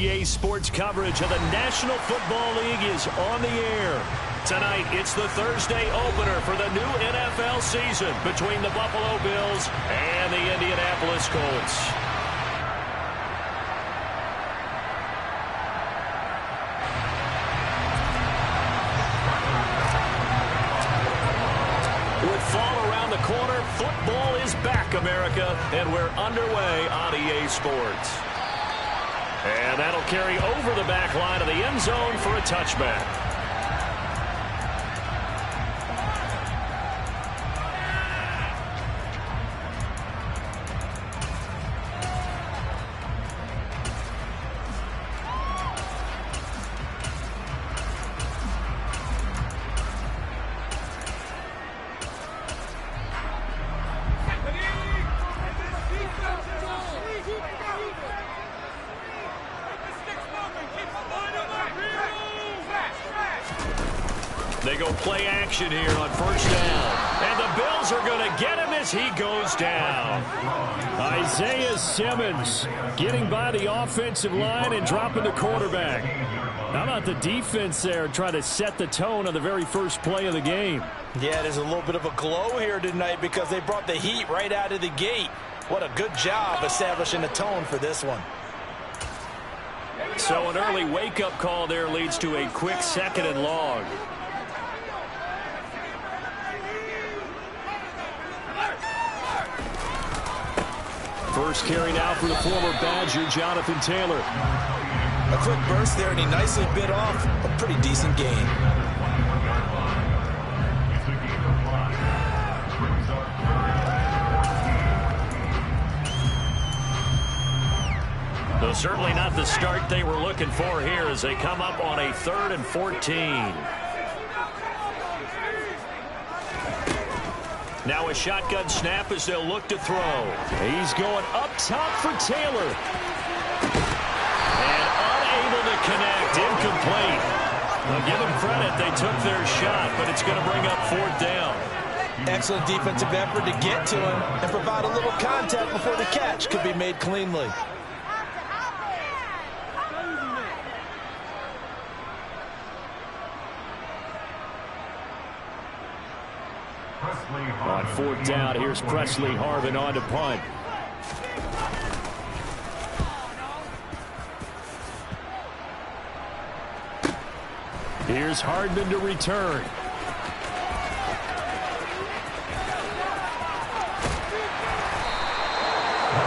EA Sports coverage of the National Football League is on the air. Tonight, it's the Thursday opener for the new NFL season between the Buffalo Bills and the Indianapolis Colts. With fall around the corner, football is back, America, and we're underway on EA Sports. And that'll carry over the back line of the end zone for a touchback. They go play action here on first down. And the Bills are going to get him as he goes down. Isaiah Simmons getting by the offensive line and dropping the quarterback. How about the defense there trying to set the tone on the very first play of the game? Yeah, there's a little bit of a glow here tonight because they brought the heat right out of the gate. What a good job establishing the tone for this one. So an early wake-up call there leads to a quick 2nd and long. First carry now for the former Badger, Jonathan Taylor. A quick burst there, and he nicely bit off a pretty decent gain. Though certainly not the start they were looking for here as they come up on a 3rd and 14. Now a shotgun snap as they'll look to throw. He's going up top for Taylor. And unable to connect. Incomplete. Well, give them credit. They took their shot, but it's going to bring up 4th down. Excellent defensive effort to get to him and provide a little contact before the catch could be made cleanly. On 4th down, here's Presley Harvin on to punt. Here's Hardman to return.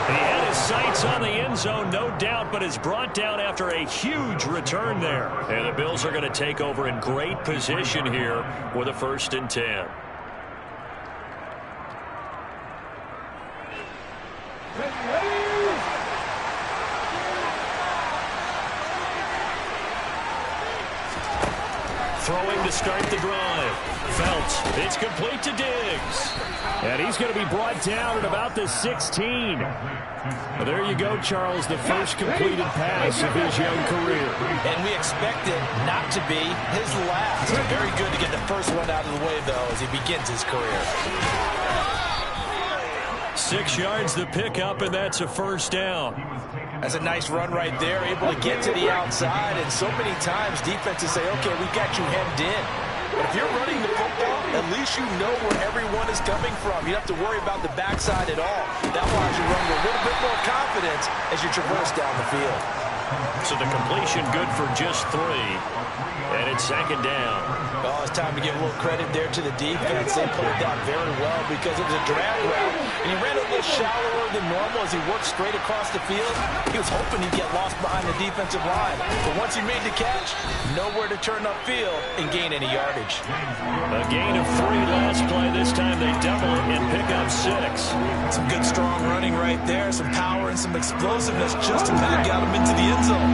He had his sights on the end zone, no doubt, but is brought down after a huge return there. And the Bills are going to take over in great position here with a 1st and 10. Throwing to start the drive. Felts. It's complete to Diggs. And he's going to be brought down at about the 16. Well, there you go, Charles, the first completed pass of his young career. And we expect it not to be his last. Very good to get the first one out of the way, though, as he begins his career. 6 yards the pickup, and that's a 1st down. That's a nice run right there, able to get to the outside. And so many times defenses say, okay, we got you hemmed in. But if you're running the football, at least you know where everyone is coming from. You don't have to worry about the backside at all. That allows you to run with a little bit more confidence as you traverse down the field. So the completion good for just 3. And it's 2nd down. Oh, it's time to give a little credit there to the defense. They put it down very well because it was a drag route. And he ran a little shallower than normal as he worked straight across the field. He was hoping he'd get lost behind the defensive line. But once he made the catch, nowhere to turn upfield and gain any yardage. A gain of 3 last play. This time they double it and pick up 6. Some good strong running right there. Some power and some explosiveness just to back out him into the end zone.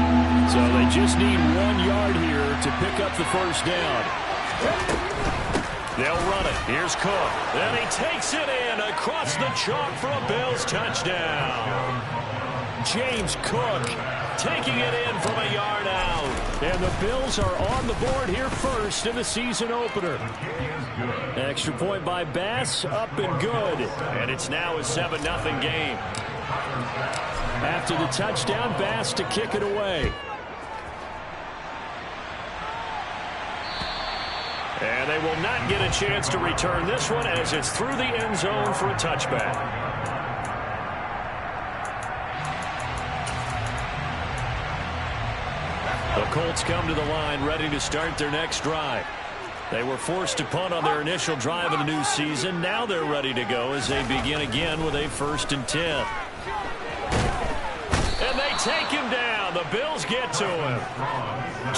So they just need 1 yard here to pick up the 1st down. They'll run it. Here's Cook. And he takes it in across the chalk for a Bills touchdown. James Cook taking it in from a yard out. And the Bills are on the board here first in the season opener. Extra point by Bass, up and good. And it's now a 7-0 game. After the touchdown, Bass to kick it away. And they will not get a chance to return this one as it's through the end zone for a touchback. The Colts come to the line ready to start their next drive. They were forced to punt on their initial drive of the new season. Now they're ready to go as they begin again with a 1st and 10. And they take him down. The Bills get to him.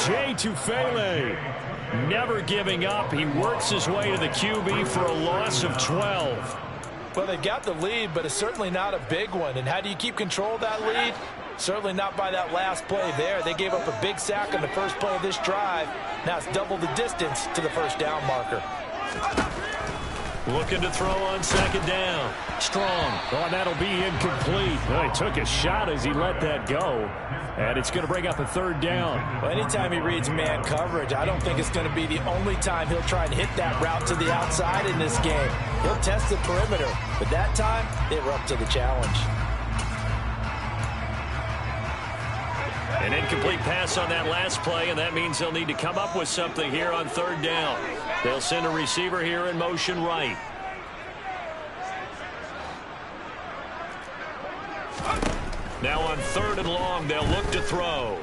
Jay Tufele never giving up. He works his way to the QB for a loss of 12. Well, they got the lead, but it's certainly not a big one. And how do you keep control of that lead? Certainly not by that last play there. They gave up a big sack on the first play of this drive. Now it's double the distance to the first down marker. Looking to throw on 2nd down. Strong. Oh, that'll be incomplete. Well, he took a shot as he let that go. And it's going to bring up a 3rd down. Well, anytime he reads man coverage, I don't think it's going to be the only time he'll try and hit that route to the outside in this game. He'll test the perimeter. But that time, they were up to the challenge. An incomplete pass on that last play, and that means they'll need to come up with something here on 3rd down. They'll send a receiver here in motion right. Now on 3rd and long, they'll look to throw.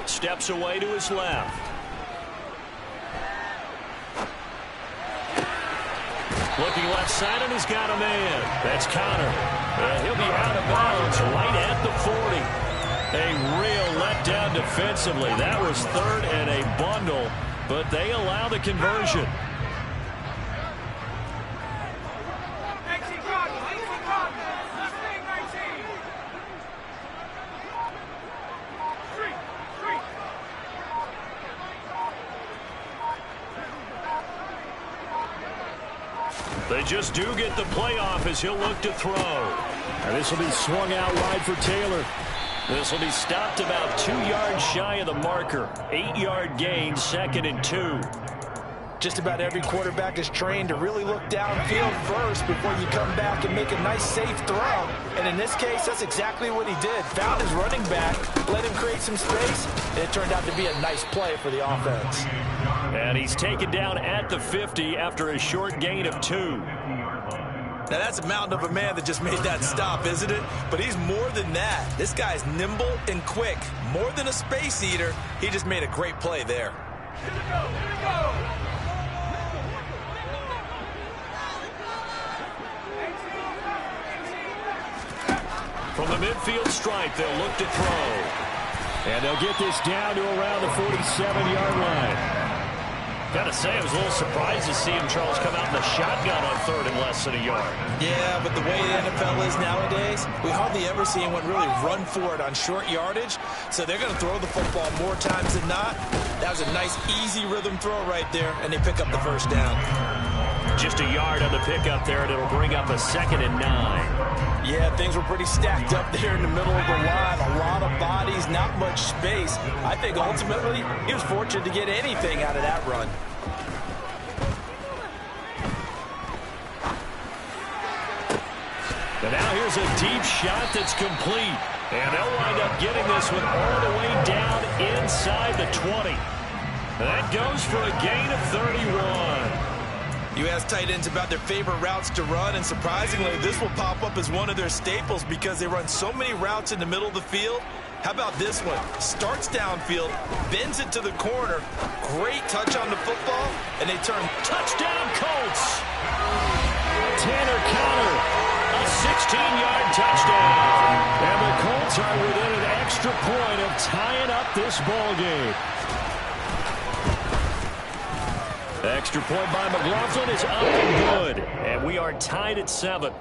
Steps away to his left. Looking left side, and he's got a man. That's Connor. He'll be out of bounds right at the 40. A real letdown defensively. That was 3rd and a bundle, but they allow the conversion. They just do get the playoff as he'll look to throw. And this will be swung out wide for Taylor. This will be stopped about 2 yards shy of the marker. 8-yard gain, 2nd and 2. Just about every quarterback is trained to really look downfield first before you come back and make a nice, safe throw. And in this case, that's exactly what he did. Found his running back, let him create some space, and it turned out to be a nice play for the offense. And he's taken down at the 50 after a short gain of 2. Now, that's a mountain of a man that just made that stop, isn't it? But he's more than that. This guy's nimble and quick. More than a space eater, he just made a great play there. Here we go, here we go. From the midfield stripe, they'll look to throw. And they'll get this down to around the 47-yard line. Gotta say, I was a little surprised to see him, Charles, come out in the shotgun on 3rd and less than a yard. Yeah, but the way the NFL is nowadays, we hardly ever see anyone really run for it on short yardage. So they're going to throw the football more times than not. That was a nice, easy rhythm throw right there, and they pick up the 1st down. Just a yard on the pickup there, and it'll bring up a 2nd and 9. Yeah, things were pretty stacked up there in the middle of the line. A lot of bodies, not much space. I think ultimately he was fortunate to get anything out of that run. And now here's a deep shot that's complete. And they'll wind up getting this one all the way down inside the 20. And that goes for a gain of 31. You ask tight ends about their favorite routes to run, and surprisingly, this will pop up as one of their staples because they run so many routes in the middle of the field. How about this one? Starts downfield, bends it to the corner, great touch on the football, and they turn. Touchdown, Colts! Tanner Connor, a 16-yard touchdown. And the Colts are within an extra point of tying up this ball game. Extra point by McLaughlin is up and good. And we are tied at 7.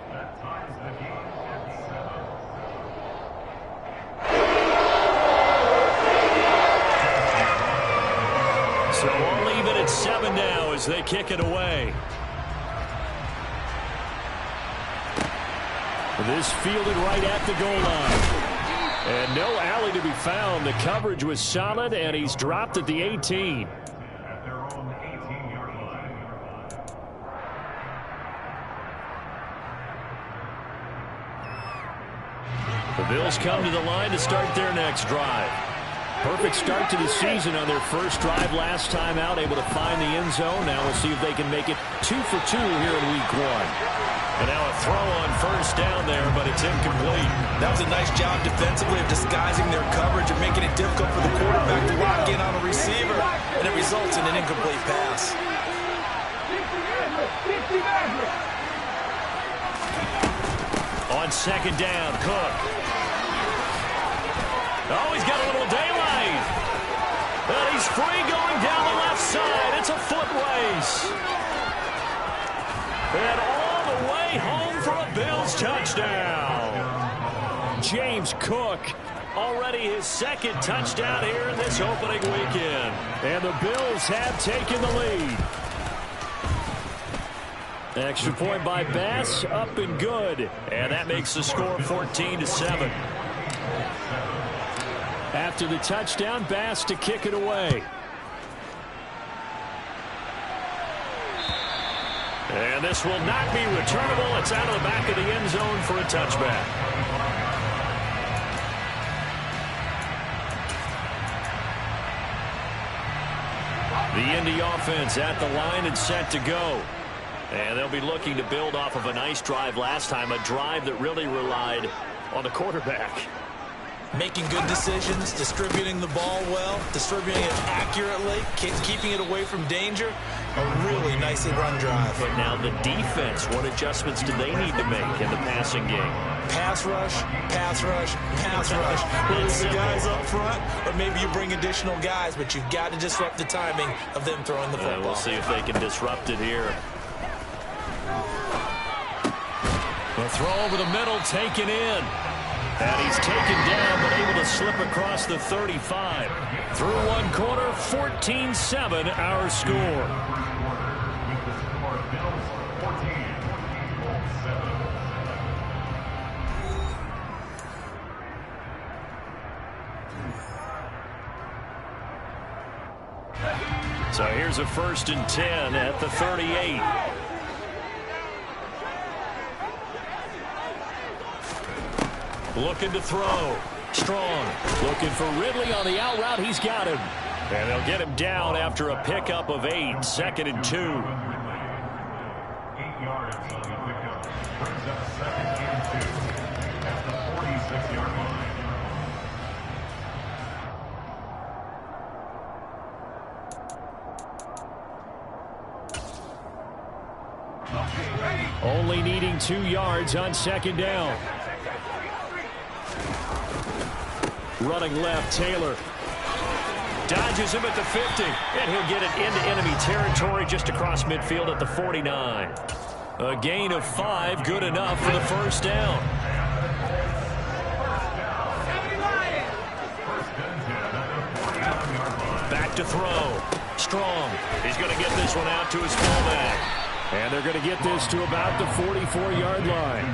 So all even at 7 now as they kick it away. This fielded right at the goal line. And no alley to be found. The coverage was solid, and he's dropped at the 18. The Bills come to the line to start their next drive. Perfect start to the season on their first drive last time out, able to find the end zone. Now we'll see if they can make it 2 for 2 here in week 1. And now a throw on first down there, but it's incomplete. That was a nice job defensively of disguising their coverage and making it difficult for the quarterback to lock in on a receiver, and it results in an incomplete pass. On second down, Cook. Oh, he's got a little daylight. And he's free going down the left side. It's a foot race. And all the way home for a Bills touchdown. James Cook, already his second touchdown here in this opening weekend. And the Bills have taken the lead. Extra point by Bass, up and good. And that makes the score 14-7. After the touchdown, Bass to kick it away. And this will not be returnable. It's out of the back of the end zone for a touchback. The Indy offense at the line and set to go. And they'll be looking to build off of a nice drive last time, a drive that really relied on the quarterback. Making good decisions, distributing the ball well, distributing it accurately, keeping it away from danger. A really nicely run drive. But now the defense, what adjustments do they need to make in the passing game? Pass rush, pass rush, pass rush. Whether it's the guys up front or maybe you bring additional guys, but you've got to disrupt the timing of them throwing the football. We'll see if they can disrupt it here. The throw over the middle, taken in. And he's taken down, but able to slip across the 35. Through one quarter, 14-7, our score. So here's a 1st and 10 at the 38. Looking to throw. Strong. Looking for Ridley on the out route. He's got him. And they'll get him down after a pickup of 8. 2nd and 2. 8 yards on the pickup. Brings up 2nd and 2 at the 46-yard line. Only needing 2 yards on 2nd down. Running left, Taylor. Dodges him at the 50. And he'll get it into enemy territory just across midfield at the 49. A gain of 5, good enough for the 1st down. Back to throw. Strong. He's going to get this one out to his fullback. And they're going to get this to about the 44-yard line.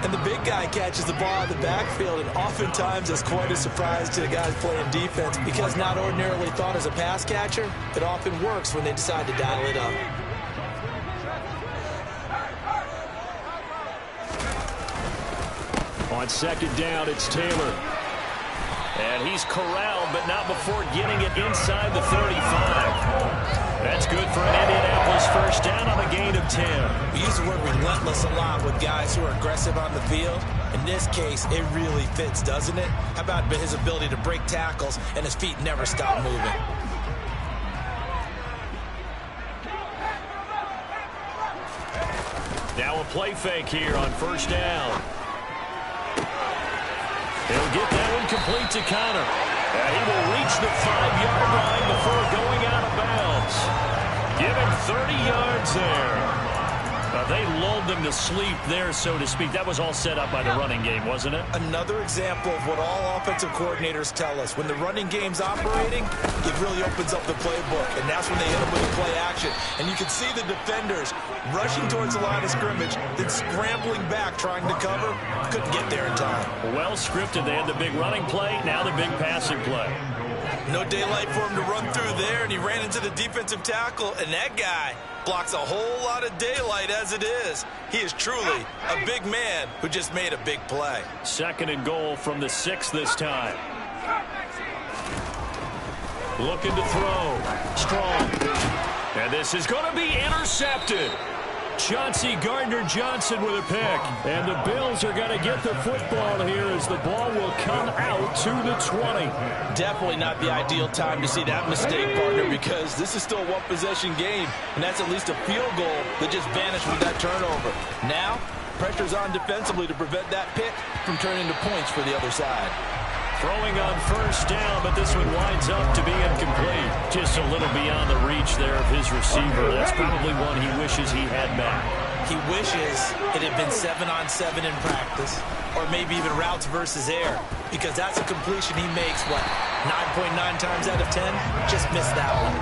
And the big guy catches the ball out of the backfield, and oftentimes it's quite a surprise to the guys playing defense because not ordinarily thought as a pass catcher, it often works when they decide to dial it up. On 2nd down, it's Taylor. And he's corralled, but not before getting it inside the 35. That's good for an Indianapolis 1st down on a gain of 10. We use the word relentless a lot with guys who are aggressive on the field. In this case, it really fits, doesn't it? How about his ability to break tackles and his feet never stop moving? Now a play fake here on 1st down. He'll get that one complete to Connor. And he will reach the 5-yard line before going out of bounds. Give him 30 yards there. They lulled them to sleep there, so to speak. That was all set up by the running game, wasn't it? Another example of what all offensive coordinators tell us. When the running game's operating, it really opens up the playbook, and that's when they hit them with a play action. And you can see the defenders rushing towards the line of scrimmage, then scrambling back, trying to cover. Couldn't get there in time. Well scripted. They had the big running play, now the big passing play. No daylight for him to run through there, and he ran into the defensive tackle, and that guy blocks a whole lot of daylight as it is. He is truly a big man who just made a big play. 2nd and goal from the 6 this time. Looking to throw. Strong. And this is going to be intercepted. Chauncey Gardner-Johnson with a pick. And the Bills are going to get the football here as the ball will come out to the 20. Definitely not the ideal time to see that mistake, partner, because this is still a one-possession game, and that's at least a field goal that just vanished with that turnover. Now, pressure's on defensively to prevent that pick from turning into points for the other side. Throwing on first down, but this one winds up to be incomplete. Just a little beyond the reach there of his receiver. That's probably one he wishes he had back. He wishes it had been 7-on-7 in practice, or maybe even routes versus air, because that's a completion he makes, 9.9 times out of 10? Just missed that one.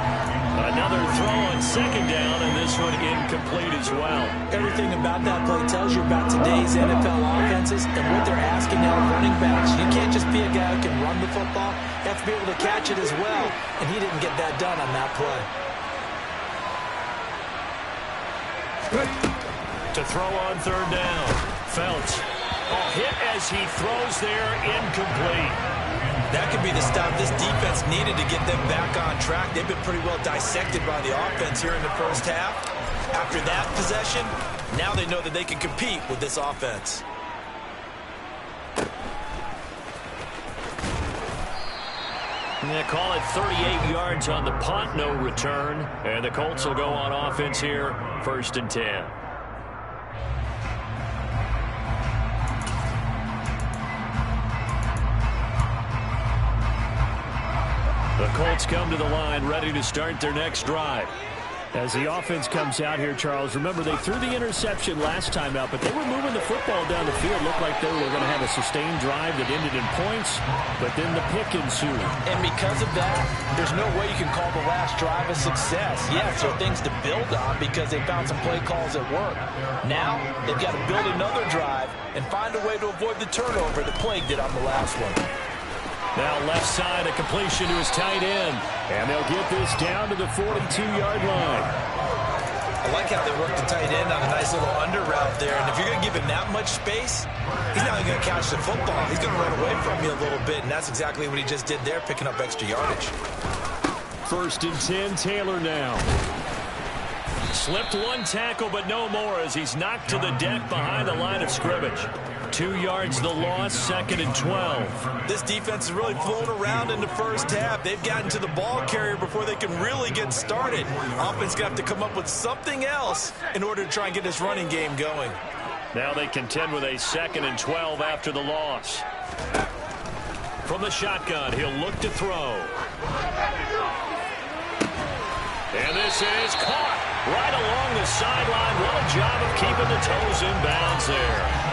Another throw on second down, and this one incomplete as well. Everything about that play tells you about today's NFL offenses and what they're asking out of running backs. You can't just be a guy who can run the football. You have to be able to catch it as well, and he didn't get that done on that play. To throw on third down. Felts. Hit as he throws there, incomplete. That could be the stop this defense needed to get them back on track. They've been pretty well dissected by the offense here in the first half. After that possession, now they know that they can compete with this offense. They call it 38 yards on the punt, no return. And the Colts will go on offense here, 1st and 10. The Colts come to the line, ready to start their next drive. As the offense comes out here, Charles, remember they threw the interception last time out, but they were moving the football down the field. Looked like they were going to have a sustained drive that ended in points, but then the pick ensued. And because of that, there's no way you can call the last drive a success. Yes, there are things to build on because they found some play calls at work. Now, they've got to build another drive and find a way to avoid the turnover that plagued it on the last one. Now left side, a completion to his tight end. And they'll get this down to the 42-yard line. I like how they work the tight end on a nice little under route there. And if you're going to give him that much space, he's not going to catch the football. He's going to run away from you a little bit, and that's exactly what he just did there, picking up extra yardage. 1st and 10, Taylor now. Slipped one tackle, but no more as he's knocked to the deck behind the line of scrimmage. 2 yards the loss, 2nd and 12. This defense is really flown around in the first half. They've gotten to the ball carrier before they can really get started. Offense going to have to come up with something else in order to try and get this running game going. Now they contend with a 2nd and 12 after the loss. From the shotgun, he'll look to throw. And this is caught right along the sideline. What a job of keeping the toes in bounds there.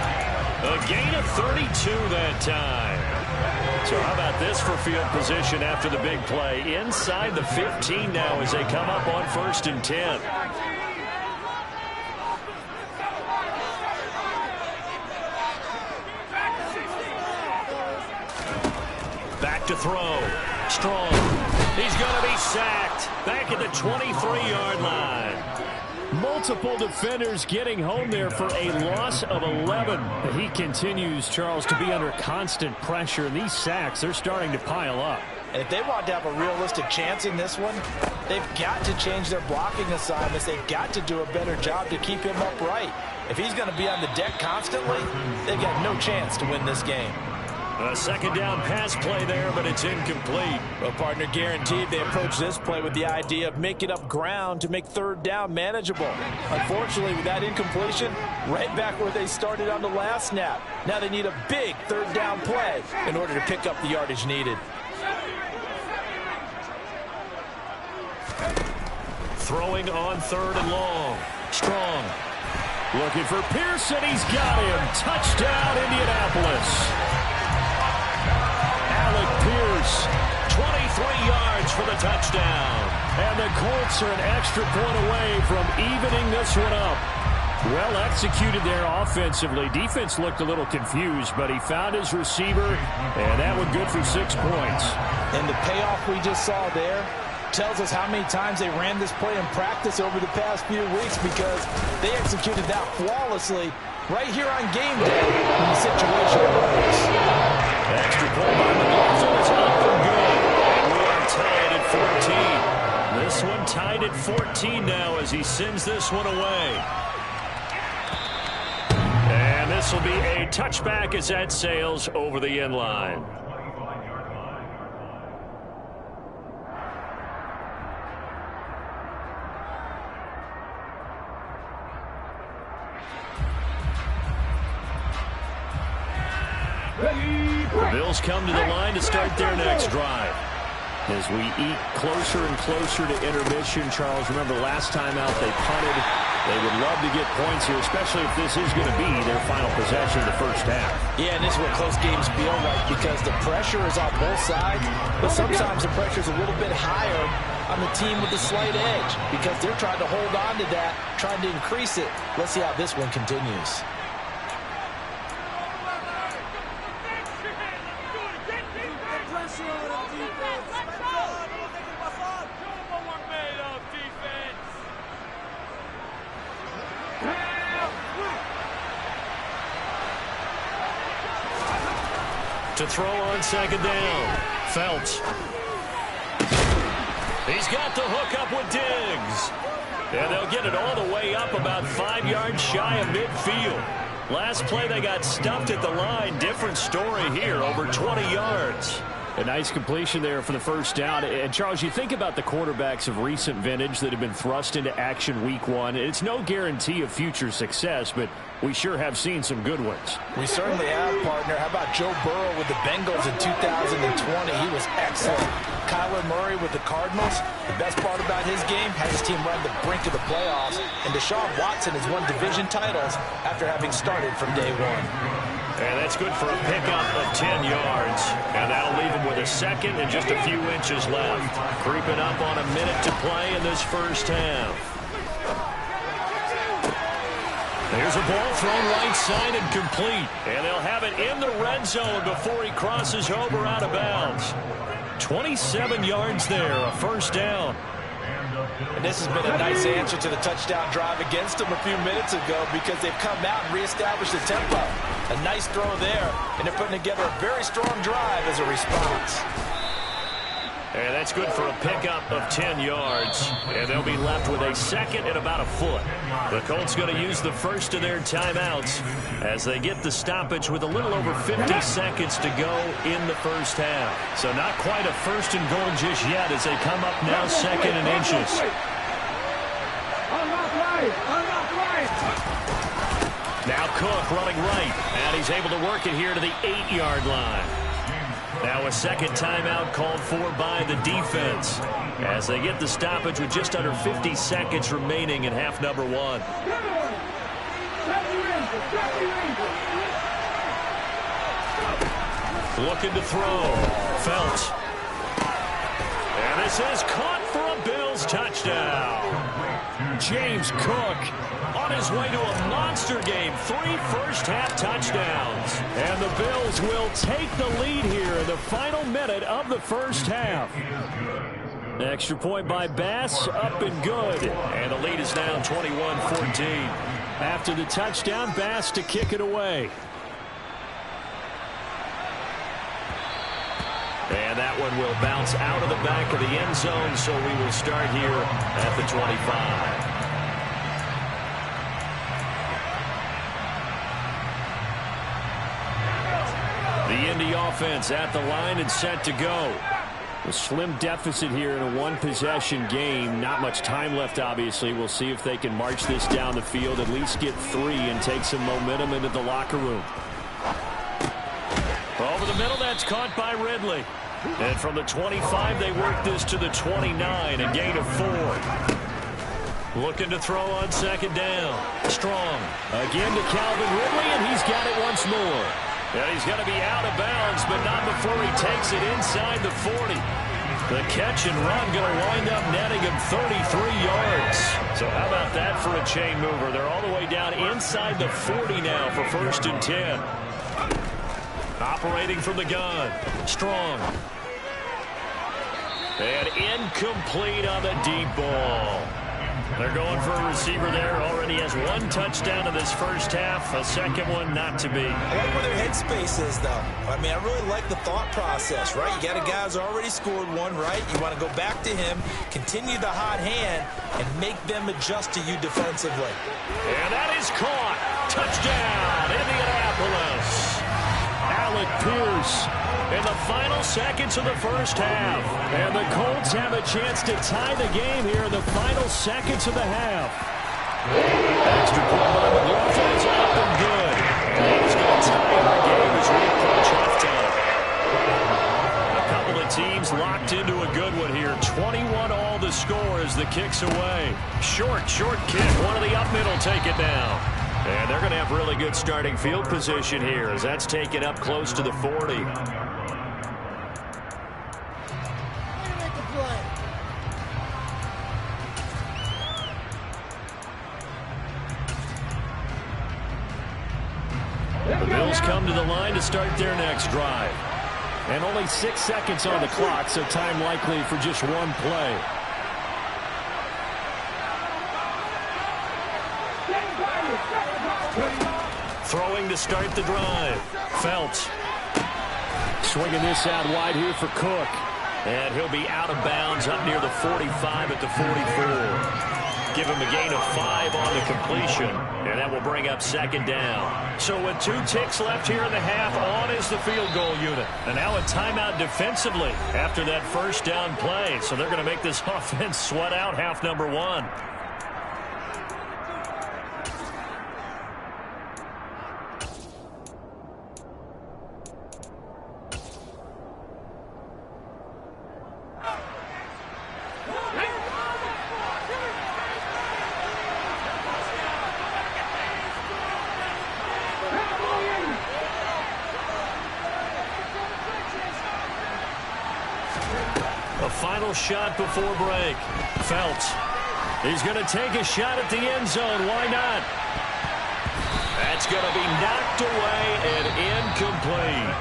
A gain of 32 that time. So how about this for field position after the big play? Inside the 15 now as they come up on 1st and 10. Back to throw. Strong. He's going to be sacked. Back at the 23-yard line. Multiple defenders getting home there for a loss of 11. He continues, Charles, to be under constant pressure. And these sacks, they're starting to pile up. And if they want to have a realistic chance in this one, they've got to change their blocking assignments. They've got to do a better job to keep him upright. If he's going to be on the deck constantly, they've got no chance to win this game. A 2nd down pass play there, but it's incomplete. Well, partner, guaranteed they approach this play with the idea of making up ground to make 3rd down manageable. Unfortunately, with that incompletion, right back where they started on the last snap. Now they need a big 3rd down play in order to pick up the yardage needed. Throwing on 3rd and long. Strong. Looking for Pearson. He's got him. Touchdown, Indianapolis. Pierce, 23 yards for the touchdown. And the Colts are an extra point away from evening this one up. Well executed there offensively. Defense looked a little confused, but he found his receiver, and that one good for 6 points. And the payoff we just saw there tells us how many times they ran this play in practice over the past few weeks, because they executed that flawlessly right here on game day when the situation arose. Extra point by the Colts, and it's up for good. And we are tied at 14. This one tied at 14 now as he sends this one away. And this will be a touchback as that sails over the end line. The Bills come to the line to start their next drive. As we eat closer and closer to intermission, Charles, remember last time out they punted. They would love to get points here, especially if this is going to be their final possession of the first half. Yeah, and this is what close games feel like because the pressure is on both sides, but sometimes the pressure is a little bit higher on the team with the slight edge because they're trying to hold on to that, trying to increase it. Let's see how this one continues. To throw on second down. Phelps. He's got the hook up with Diggs. And they'll get it all the way up about 5 yards shy of midfield. Last play they got stuffed at the line. Different story here, over 20 yards. A nice completion there for the first down. And, Charles, you think about the quarterbacks of recent vintage that have been thrust into action week one. It's no guarantee of future success, but we sure have seen some good ones. We certainly have, partner. How about Joe Burrow with the Bengals in 2020? He was excellent. Kyler Murray with the Cardinals. The best part about his game, had his team run the brink of the playoffs. And Deshaun Watson has won division titles after having started from day one. And that's good for a pickup of 10 yards. And that'll leave him with a second and just a few inches left. Creeping up on a minute to play in this first half. There's a ball thrown right side and complete. And they'll have it in the red zone before he crosses over out of bounds. 27 yards there, a first down. And this has been a nice answer to the touchdown drive against them a few minutes ago because they've come out and reestablished the tempo. A nice throw there, and they're putting together a very strong drive as a response. And that's good for a pickup of 10 yards. And they'll be left with a second and about a foot. The Colts going to use the first of their timeouts as they get the stoppage with a little over 50 seconds to go in the first half. So not quite a first and goal just yet as they come up now second and inches. Now Cook running right, and he's able to work it here to the 8-yard line. Now a second timeout called for by the defense as they get the stoppage with just under 50 seconds remaining in half number one. Looking to throw. Phelps. And this is caught for a Bills touchdown. James Cook on his way to a monster game. 3 first-half touchdowns. And the Bills will take the lead here in the final minute of the first half. Extra point by Bass, up and good. And the lead is now 21-14. After the touchdown, Bass to kick it away. And that one will bounce out of the back of the end zone, so we will start here at the 25. The Indy offense at the line and set to go. A slim deficit here in a one-possession game. Not much time left, obviously. We'll see if they can march this down the field, at least get 3 and take some momentum into the locker room. Over the middle, that's caught by Ridley. And from the 25, they work this to the 29, a gain of 4. Looking to throw on second down. Strong. Again to Calvin Ridley, and he's got it once more. And he's going to be out of bounds, but not before he takes it inside the 40. The catch and run going to wind up netting him 33 yards. So how about that for a chain mover? They're all the way down inside the 40 now for 1st and 10. Operating from the gun. Strong. And incomplete on the deep ball. They're going for a receiver there. Already has has one touchdown in this first half, a second one not to be. I like where their headspace is, though. I mean, I really like the thought process, right? You got a guy who's already scored one, right? You want to go back to him, continue the hot hand, and make them adjust to you defensively. And that is caught. Touchdown, Indianapolis. Alec Pierce in the final seconds of the first half. And the Colts have a chance to tie the game here in the final seconds of the half. Extra point by McLaughlin is up and good. And he's going to tie the game as we approach halftime. A couple of teams locked into a good one here. 21 all the score as the kick's away. Short kick. One of the up middle take it down. And they're going to have really good starting field position here as that's taken up close to the 40. The Bills come to the line to start their next drive. And only 6 seconds on the clock, so time likely for just one play. Throwing to start the drive. Felts. Swinging this out wide here for Cook. And he'll be out of bounds up near the 45 at the 44. Give him a gain of 5 on the completion. And that will bring up second down. So with 2 ticks left here in the half, on is the field goal unit. And now a timeout defensively after that first down play. So they're going to make this offense sweat out half number 1. Final shot before break. Felts. He's going to take a shot at the end zone. Why not? That's going to be knocked away and incomplete.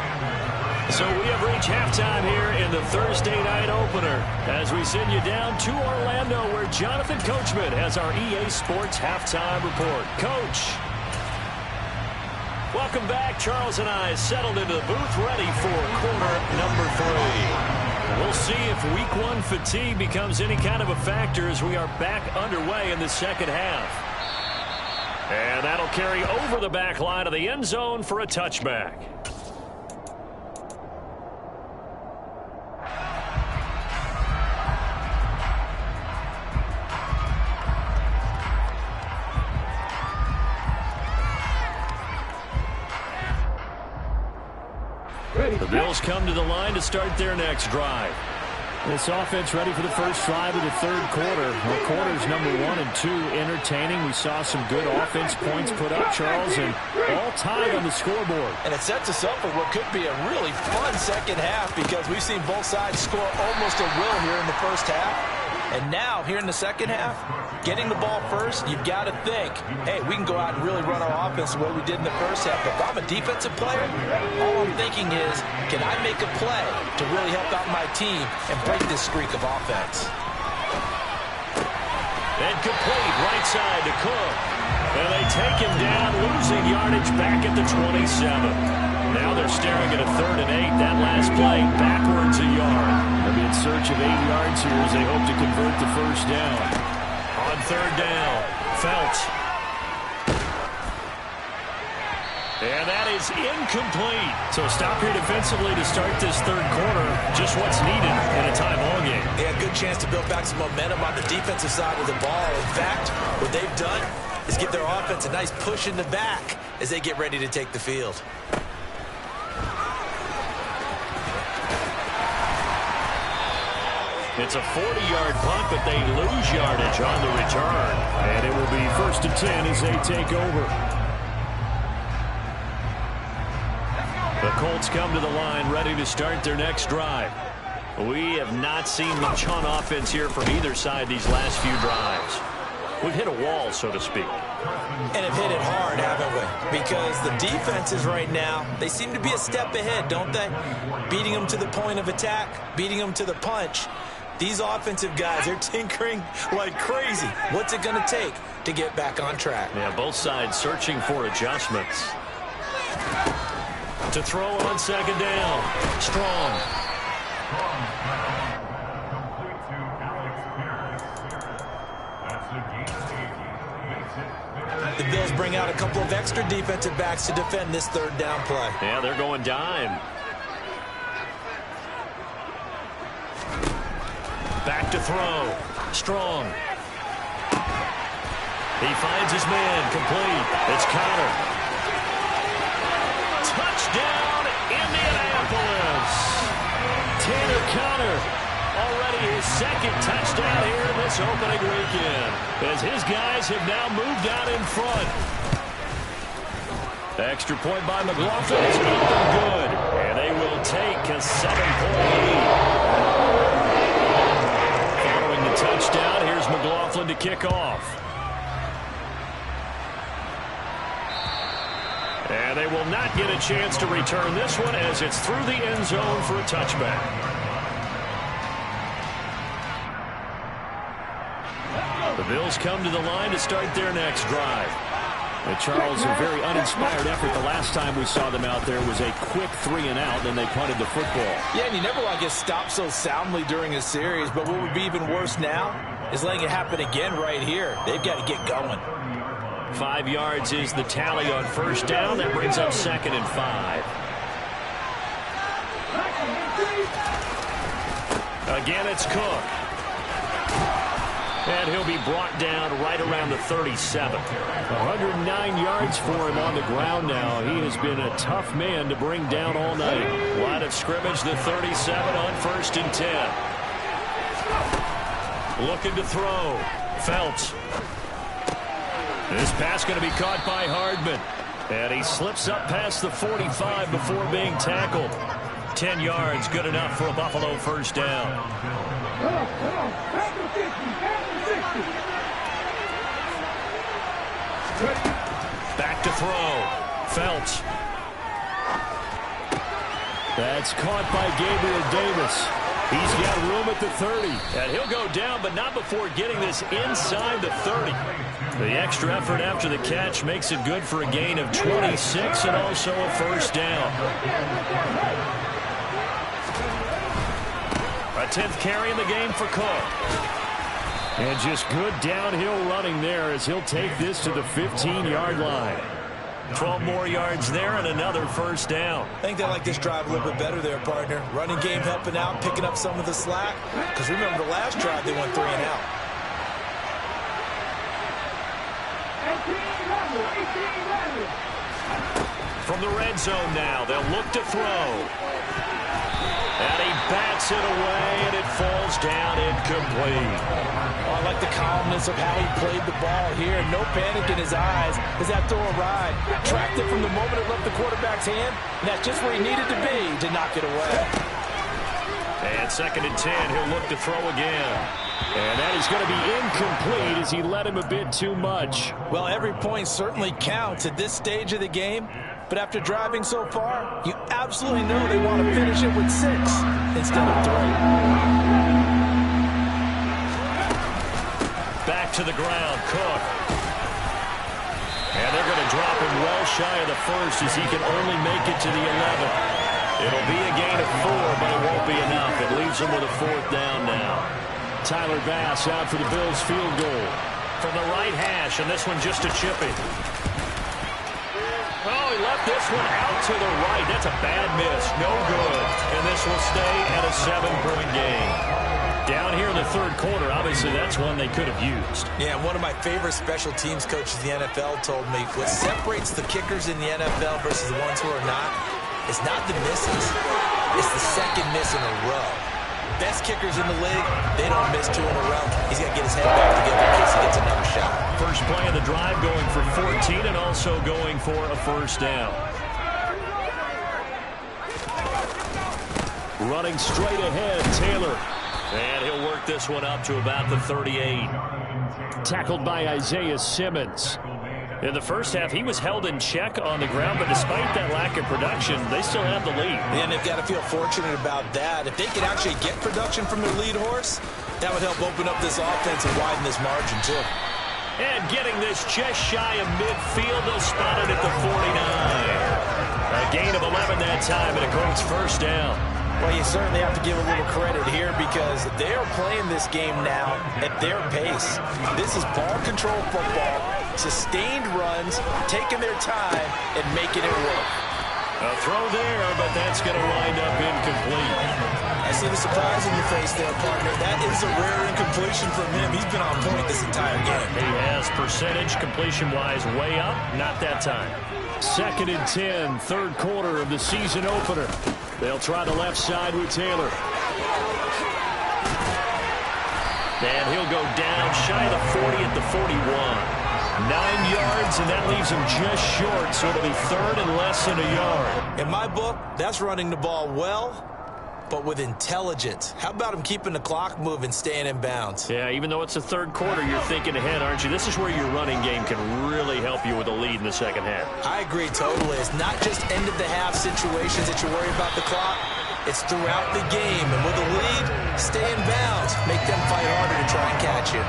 So we have reached halftime here in the Thursday night opener as we send you down to Orlando where Jonathan Coachman has our EA Sports halftime report. Coach. Welcome back. Charles and I settled into the booth ready for quarter number 3. We'll see if week 1 fatigue becomes any kind of a factor as we are back underway in the second half. And that'll carry over the back line of the end zone for a touchback. The Bills come to the line to start their next drive. This offense ready for the first drive of the third quarter. Well, quarters number 1 and 2 entertaining. We saw some good offense points put up, Charles, and all tied on the scoreboard. And it sets us up for what could be a really fun second half because we've seen both sides score almost at will here in the first half. And now, here in the second half, getting the ball first, you've got to think, hey, we can go out and really run our offense the way we did in the first half. But if I'm a defensive player, all I'm thinking is, can I make a play to really help out my team and break this streak of offense? And complete right side to Cook. And they take him down, losing yardage back at the 27. Now they're staring at a 3rd and 8. That last play backwards a yard. They'll be in search of 8 yards here as they hope to convert the first down. On 3rd down, Felts. And that is incomplete. So stop here defensively to start this third quarter. Just what's needed in a tie-ball game. Yeah, good chance to build back some momentum on the defensive side of the ball. In fact, what they've done is give their offense a nice push in the back as they get ready to take the field. It's a 40-yard punt, but they lose yardage on the return. And it will be 1st and 10 as they take over. The Colts come to the line ready to start their next drive. We have not seen much on offense here from either side these last few drives. We've hit a wall, so to speak. And have hit it hard, haven't we? Because the defenses right now, they seem to be a step ahead, don't they? Beating them to the point of attack, beating them to the punch. These offensive guys, they're tinkering like crazy. What's it going to take to get back on track. Yeah, both sides searching for adjustments. To throw on second down. Strong. The Bills bring out a couple of extra defensive backs to defend this third down play. Yeah, they're going dime. Back to throw. Strong. He finds his man. Complete. It's Connor. Touchdown, Indianapolis. Tanner Connor. Already his second touchdown here in this opening weekend, as his guys have now moved out in front. Extra point by McLaughlin is up and good, and they will take a 7-point lead. Following the touchdown, here's McLaughlin to kick off. And they will not get a chance to return this one, as it's through the end zone for a touchback. The Bills come to the line to start their next drive. Charles, a very uninspired effort. The last time we saw them out there was a quick 3-and-out, and they punted the football. Yeah, and you never want to get stopped so soundly during a series, but what would be even worse now is letting it happen again right here. They've got to get going. 5 yards is the tally on first down. That brings up 2nd and 5. Again, it's Cook. And he'll be brought down right around the 37. 109 yards for him on the ground now. He has been a tough man to bring down all night. Line of scrimmage, the 37 on 1st and 10. Looking to throw. Felts. This pass going to be caught by Hardman. And he slips up past the 45 before being tackled. 10 yards, good enough for a Buffalo first down. Back to throw. Felts. That's caught by Gabriel Davis. He's got room at the 30. And he'll go down, but not before getting this inside the 30. The extra effort after the catch makes it good for a gain of 26 and also a first down. A 10th carry in the game for Cook. And just good downhill running there as he'll take this to the 15-yard line. 12 more yards there and another first down. I think they like this drive a little bit better there, partner. Running game helping out, picking up some of the slack. Because remember the last drive they went 3-and-out. From the red zone now, they'll look to throw. And he bats it away, and it falls down incomplete. Oh, I like the calmness of how he played the ball here. No panic in his eyes as that throw arrived. Tracked it from the moment it left the quarterback's hand, and that's just where he needed to be to knock it away. And 2nd and 10, he'll look to throw again. And that is going to be incomplete as he let him a bit too much. Well, every point certainly counts at this stage of the game. But after driving so far, you absolutely know they want to finish it with 6 instead of 3. Back to the ground, Cook. And they're going to drop him well shy of the first as he can only make it to the 11. It'll be a gain of 4, but it won't be enough. It leaves him with a 4th down now. Tyler Bass out for the Bills field goal. From the right hash, and this one just a chippy. Oh, he left this one out to the right. That's a bad miss. No good. And this will stay at a 7-point game. Down here in the third quarter, obviously that's one they could have used. Yeah, one of my favorite special teams coaches in the NFL told me what separates the kickers in the NFL versus the ones who are not is not the misses. It's the second miss in a row. Best kickers in the league, they don't miss 2 in a row. He's got to get his head back together in case he gets another shot. First play of the drive going for 14 and also going for a first down. Running straight ahead, Taylor. And he'll work this one up to about the 38. Tackled by Isaiah Simmons. In the first half, he was held in check on the ground, but despite that lack of production, they still have the lead. And they've got to feel fortunate about that. If they could actually get production from their lead horse, that would help open up this offense and widen this margin, too. And getting this just shy of midfield, they'll spot it at the 49. A gain of 11 that time, and a Colts first down. Well, you certainly have to give a little credit here because they are playing this game now at their pace. This is ball control football, sustained runs, taking their time, and making it work. A throw there, but that's going to wind up incomplete. I see the surprise in your face there, partner. That is a rare incompletion from him. He's been on point this entire game. He has percentage completion-wise way up, not that time. 2nd and 10, third quarter of the season opener. They'll try the left side with Taylor. And he'll go down shy of the 40 at the 41. 9 yards, and that leaves him just short, so it'll be third and less than a yard. In my book, that's running the ball well, but with intelligence. How about him keeping the clock moving, staying in bounds? Yeah, even though it's the third quarter, you're thinking ahead, aren't you? This is where your running game can really help you with a lead in the second half. I agree totally. It's not just end-of-the-half situations that you worry about the clock. It's throughout the game, and with a lead, stay in bounds. Make them fight harder to try and catch you.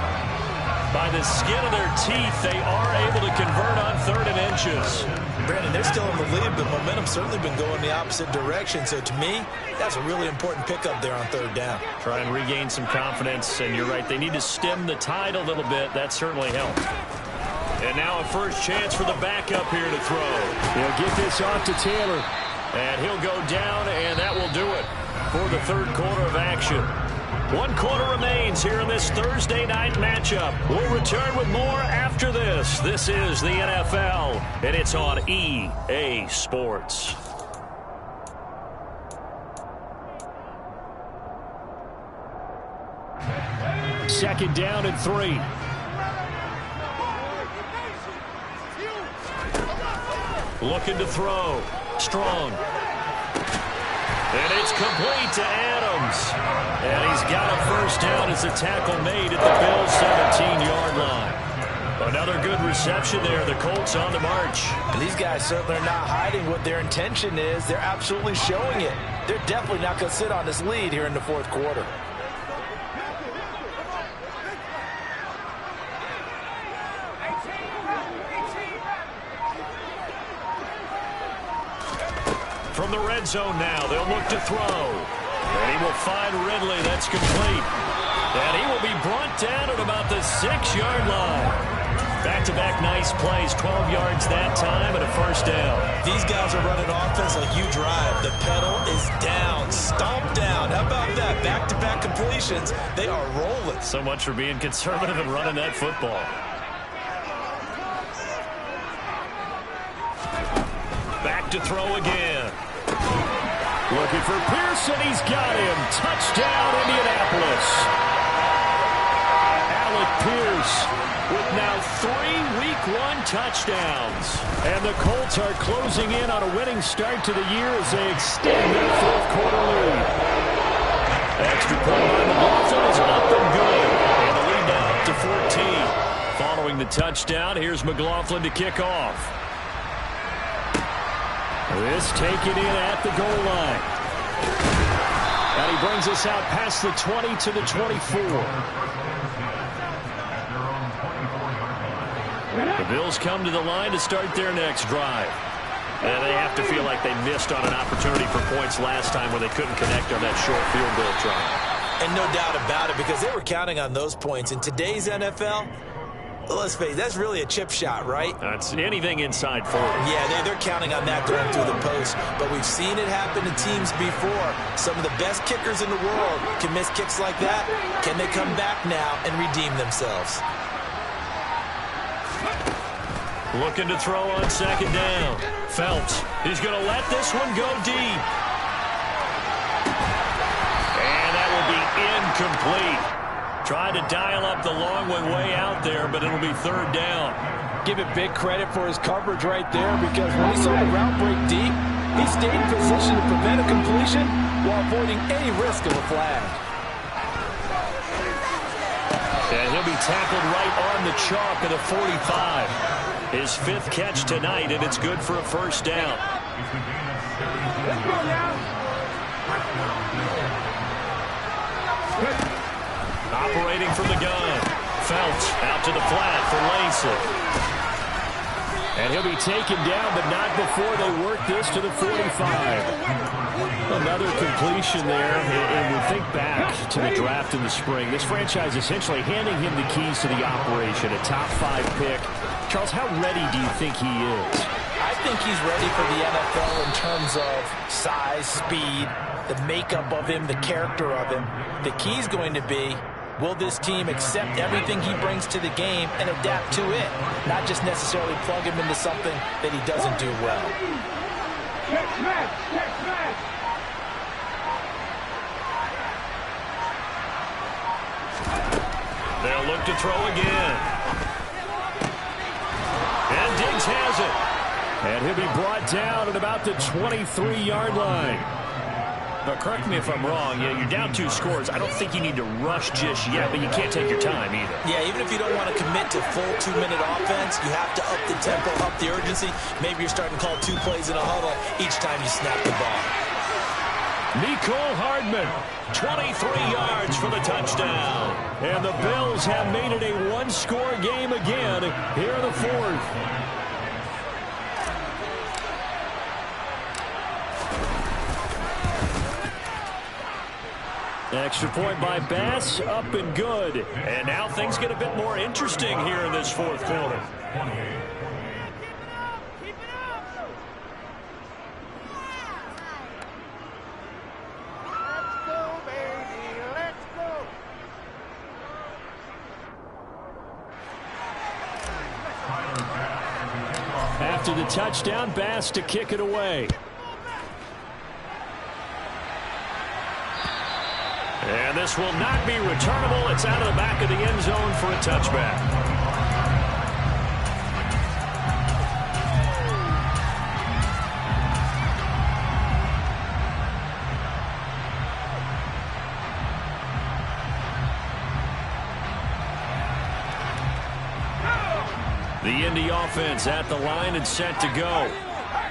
By the skin of their teeth, they are able to convert on 3rd and inches. Brandon, they're still in the lead, but momentum's certainly been going the opposite direction. So to me, that's a really important pickup there on 3rd down. Try and regain some confidence, and you're right, they need to stem the tide a little bit. That certainly helps. And now a first chance for the backup here to throw. He'll get this off to Taylor. And he'll go down, and that will do it for the third quarter of action. 1 quarter remains here in this Thursday night matchup. We'll return with more after this. This is the NFL, and it's on EA Sports. Second down and 3. Looking to throw. Strong. And it's complete to Adams. And he's got a first down as a tackle made at the Bills' 17-yard line. Another good reception there. The Colts on the march. And these guys certainly are not hiding what their intention is. They're absolutely showing it. They're definitely not going to sit on this lead here in the fourth quarter. From the red zone now, they'll look to throw. And he will find Ridley. That's complete. And he will be brought down at about the 6-yard line. Back-to-back nice plays, 12 yards that time and a first down. These guys are running offense like you drive. The pedal is down, stomped down. How about that? Back-to-back completions. They are rolling. So much for being conservative and running that football. Back to throw again. Looking for Pearson. He's got him. Touchdown, Indianapolis. Alec Pierce with now 3 Week 1 touchdowns. And the Colts are closing in on a winning start to the year as they extend their fourth quarter lead. Extra point by McLaughlin is up and good. And the lead now up to 14. Following the touchdown, here's McLaughlin to kick off. This taken in at the goal line. And he brings us out past the 20 to the 24. The Bills come to the line to start their next drive. And they have to feel like they missed on an opportunity for points last time when they couldn't connect on that short field goal try. And no doubt about it, because they were counting on those points. In today's NFL, let's face it, that's really a chip shot, right? That's anything inside 40. Yeah, they're counting on that going through the post. But we've seen it happen to teams before. Some of the best kickers in the world can miss kicks like that. Can they come back now and redeem themselves? Looking to throw on second down. Phelps, he's going to let this one go deep. And that will be incomplete. Tried to dial up the long one way out there, but it'll be third down. Give it big credit for his coverage right there, because when he saw the route break deep, he stayed in position to prevent a completion while avoiding any risk of a flag. And he'll be tackled right on the chalk at the 45. His 5th catch tonight, and it's good for a first down. Operating from the gun. Felts out to the flat for Lacey. And he'll be taken down, but not before they work this to the 45. Another completion there, and we think back to the draft in the spring. This franchise essentially handing him the keys to the operation, a top-5 pick. Charles, how ready do you think he is? I think he's ready for the NFL in terms of size, speed, the makeup of him, the character of him. The key's going to be, will this team accept everything he brings to the game and adapt to it? Not just necessarily plug him into something that he doesn't do well. They'll look to throw again. And Diggs has it. And he'll be brought down at about the 23-yard line. Now, correct me if I'm wrong. Yeah, you're down 2 scores. I don't think you need to rush just yet, but you can't take your time either. Yeah, even if you don't want to commit to full 2-minute offense, you have to up the tempo, up the urgency. Maybe you're starting to call 2 plays in a huddle each time you snap the ball. Nicole Hardman, 23 yards for the touchdown. And the Bills have made it a 1-score game again here in the 4th. Extra point by Bass, up and good. And now things get a bit more interesting here in this 4th quarter. After the touchdown, Bass to kick it away. And this will not be returnable. It's out of the back of the end zone for a touchback. The Indy offense at the line and set to go.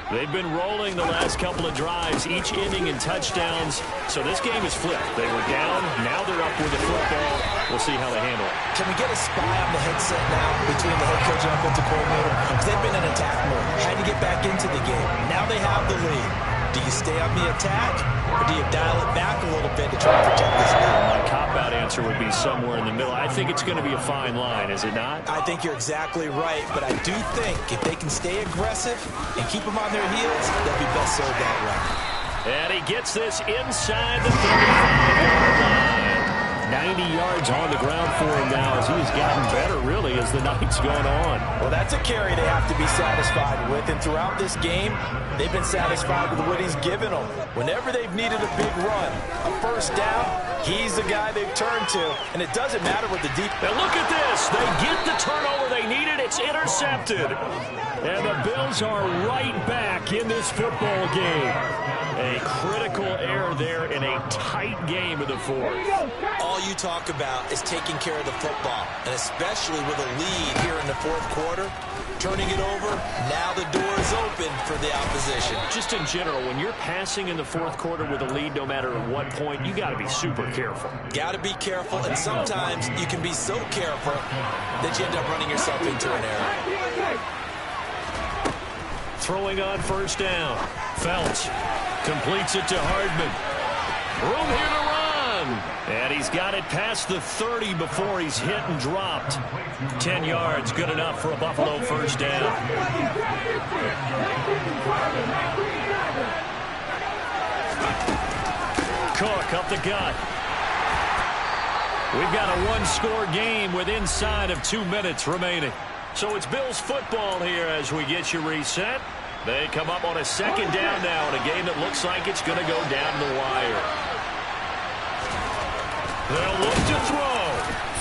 They've been rolling the last couple of drives, each inning in touchdowns. So this game is flipped. They were down. Now they're up with the football. We'll see how they handle it. Can we get a spy on the headset now between the head coach and offensive coordinator? Because they've been in attack mode, trying to get back into the game. Now they have the lead. Do you stay on the attack, or do you dial it back a little bit to try to protect this lead? My cop-out answer would be somewhere in the middle. I think it's going to be a fine line, is it not? I think you're exactly right, but I do think if they can stay aggressive and keep them on their heels, they'll be best served that way. And he gets this inside the 35-yard line. 90 yards on the ground for him now as he's gotten better, really, as the night's gone on. Well, that's a carry they have to be satisfied with, and throughout this game, they've been satisfied with what he's given them. Whenever they've needed a big run, a first down, he's the guy they've turned to, and it doesn't matter what the deep... Now look at this. They get the turnover they needed. It's intercepted. And the Bills are right back in this football game. A critical error there in a tight game of the 4th. All you talk about is taking care of the football, and especially with a lead here in the 4th quarter, turning it over, now the door is open for the opposition. Just in general, when you're passing in the 4th quarter with a lead, no matter at what point, you got to be super careful. Got to be careful, and sometimes you can be so careful that you end up running yourself into an error. Throwing on first down. Felts completes it to Hardman. Room here to run. And he's got it past the 30 before he's hit and dropped. 10 yards, good enough for a Buffalo first down. Cook up the gut. We've got a 1-score game with inside of 2 minutes remaining. So it's Bills football here as we get you reset. They come up on a second down now in a game that looks like it's going to go down the wire. They'll look to throw.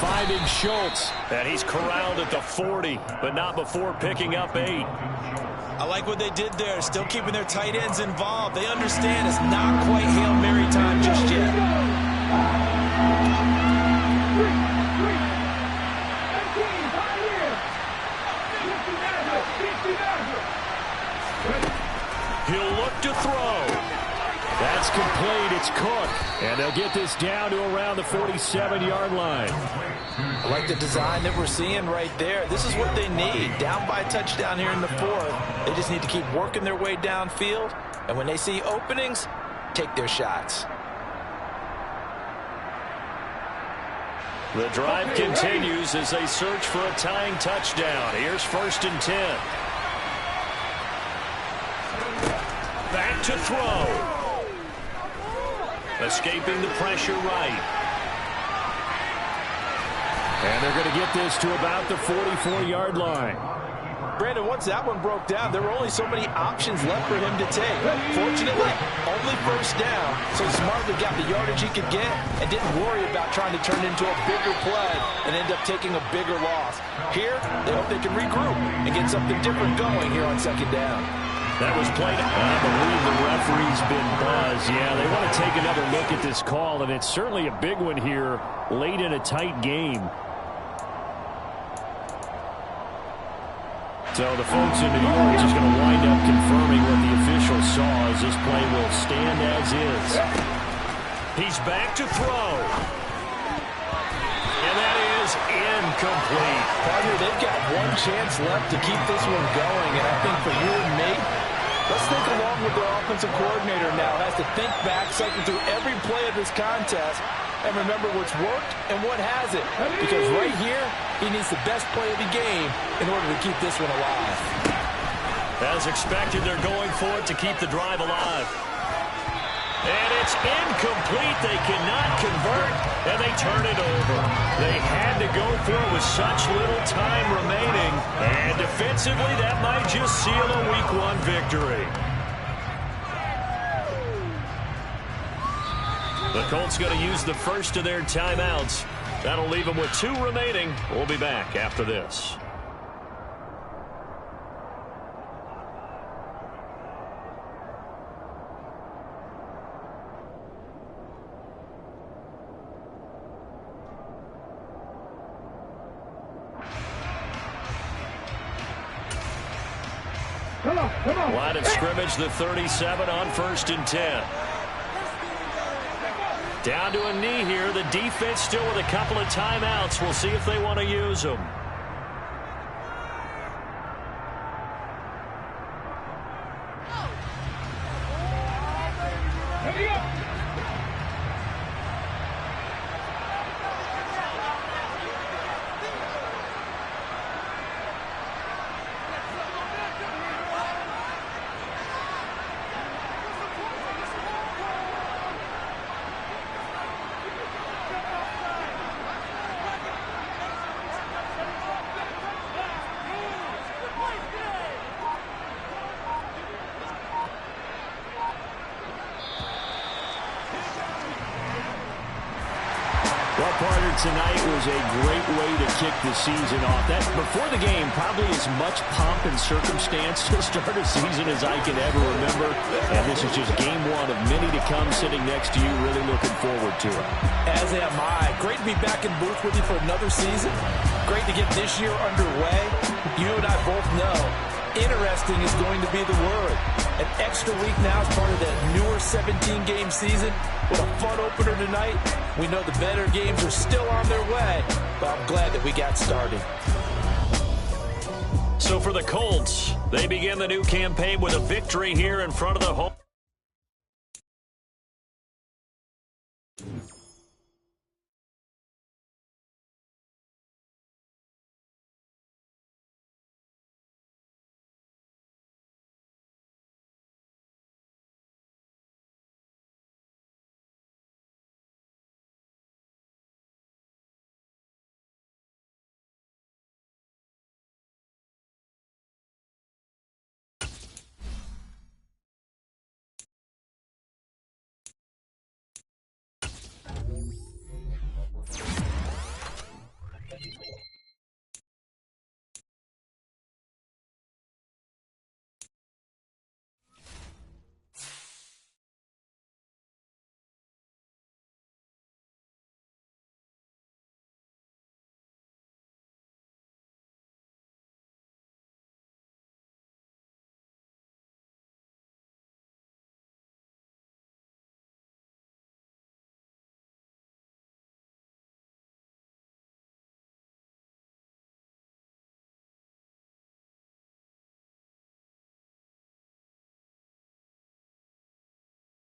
Finding Schultz. And he's corralled at the 40, but not before picking up 8. I like what they did there, still keeping their tight ends involved. They understand it's not quite Hail Mary time just yet. He'll look to throw. That's complete. It's Cook. And they'll get this down to around the 47-yard line. I like the design that we're seeing right there. This is what they need. Down by a touchdown here in the fourth. They just need to keep working their way downfield. And when they see openings, take their shots. The drive continues as they search for a tying touchdown. Here's 1st and 10. Back to throw. Escaping the pressure right. And they're going to get this to about the 44-yard line. Brandon, once that one broke down, there were only so many options left for him to take. Fortunately, only 1st down, so smartly got the yardage he could get and didn't worry about trying to turn it into a bigger play and end up taking a bigger loss. Here, they hope they can regroup and get something different going here on 2nd down. That was played. I believe the referee's been buzzed. Yeah, they want to take another look at this call, and it's certainly a big one here late in a tight game. So the folks in New York are just going to wind up confirming what the official saw as this play will stand as is. He's back to throw. And that is incomplete. Partner, they've got one chance left to keep this one going, and I think for you and me, let's think along with their offensive coordinator now. Has to think back, cycle through every play of this contest, and remember what's worked and what hasn't. Because right here, he needs the best play of the game in order to keep this one alive. As expected, they're going for it to keep the drive alive. And it's incomplete. They cannot convert, and they turn it over. They had to go for it with such little time remaining. And defensively, that might just seal a Week 1 victory. The Colts going to use the first of their timeouts. That'll leave them with 2 remaining. We'll be back after this. Line of scrimmage, the 37 on 1st and 10. Down to a knee here. The defense still with a couple of timeouts. We'll see if they want to use them. Well, partner, tonight was a great way to kick the season off. That before the game, probably as much pomp and circumstance to start a season as I can ever remember. And this is just game 1 of many to come. Sitting next to you, really looking forward to it. As am I. Great to be back in booth with you for another season. Great to get this year underway. You and I both know interesting is going to be the word. An extra week now as part of that newer 17-game season. What a fun opener tonight. We know the better games are still on their way, but I'm glad that we got started. So for the Colts, they begin the new campaign with a victory here in front of the home.